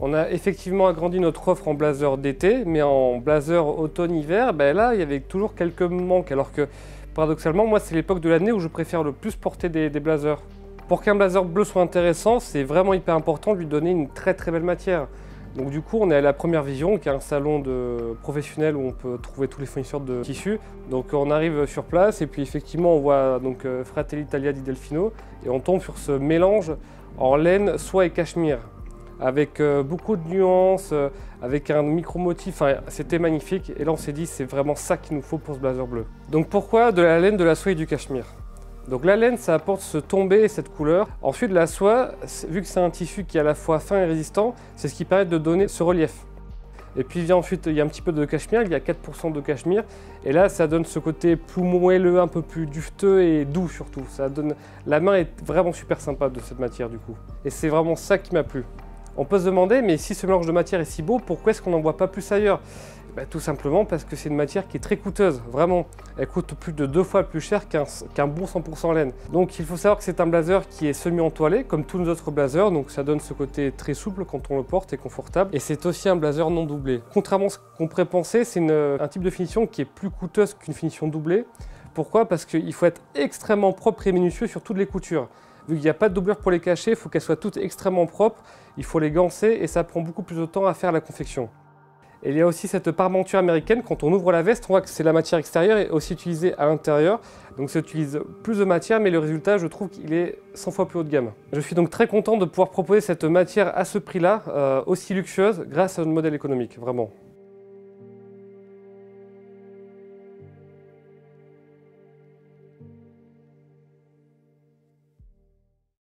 On a effectivement agrandi notre offre en blazer d'été, mais en blazer automne-hiver, là, il y avait toujours quelques manques, alors que paradoxalement, moi, c'est l'époque de l'année où je préfère le plus porter des blazers. Pour qu'un blazer bleu soit intéressant, c'est vraiment hyper important de lui donner une très très belle matière. Donc du coup, on est à la Première Vision, qui est un salon professionnel où on peut trouver tous les fournisseurs de tissus. Donc on arrive sur place et puis effectivement, on voit donc Fratelli Italia di Delfino et on tombe sur ce mélange en laine, soie et cachemire, avec beaucoup de nuances, avec un micro-motif, c'était magnifique. Et là on s'est dit c'est vraiment ça qu'il nous faut pour ce blazer bleu. Donc pourquoi de la laine, de la soie et du cachemire? Donc la laine, ça apporte ce tombé et cette couleur. Ensuite la soie, vu que c'est un tissu qui est à la fois fin et résistant, c'est ce qui permet de donner ce relief. Et puis ensuite il y a un petit peu de cachemire, il y a 4% de cachemire. Et là ça donne ce côté plus moelleux, un peu plus dufteux et doux surtout. La main est vraiment super sympa de cette matière du coup. Et c'est vraiment ça qui m'a plu. On peut se demander, mais si ce mélange de matière est si beau, pourquoi est-ce qu'on n'en voit pas plus ailleurs? Tout simplement parce que c'est une matière qui est très coûteuse, vraiment. Elle coûte plus de 2 fois plus cher qu'un bon 100% laine. Donc il faut savoir que c'est un blazer qui est semi-entoilé, comme tous nos autres blazers, donc ça donne ce côté très souple quand on le porte et confortable. Et c'est aussi un blazer non doublé. Contrairement à ce qu'on pourrait penser, c'est un type de finition qui est plus coûteuse qu'une finition doublée. Pourquoi? Parce qu'il faut être extrêmement propre et minutieux sur toutes les coutures. Vu qu'il n'y a pas de doublure pour les cacher, il faut qu'elles soient toutes extrêmement propres, il faut les ganser et ça prend beaucoup plus de temps à faire la confection. Et il y a aussi cette parmenture américaine, quand on ouvre la veste, on voit que c'est la matière extérieure et aussi utilisée à l'intérieur. Donc ça utilise plus de matière, mais le résultat, je trouve qu'il est 100 fois plus haut de gamme. Je suis donc très content de pouvoir proposer cette matière à ce prix-là, aussi luxueuse, grâce à notre modèle économique, vraiment.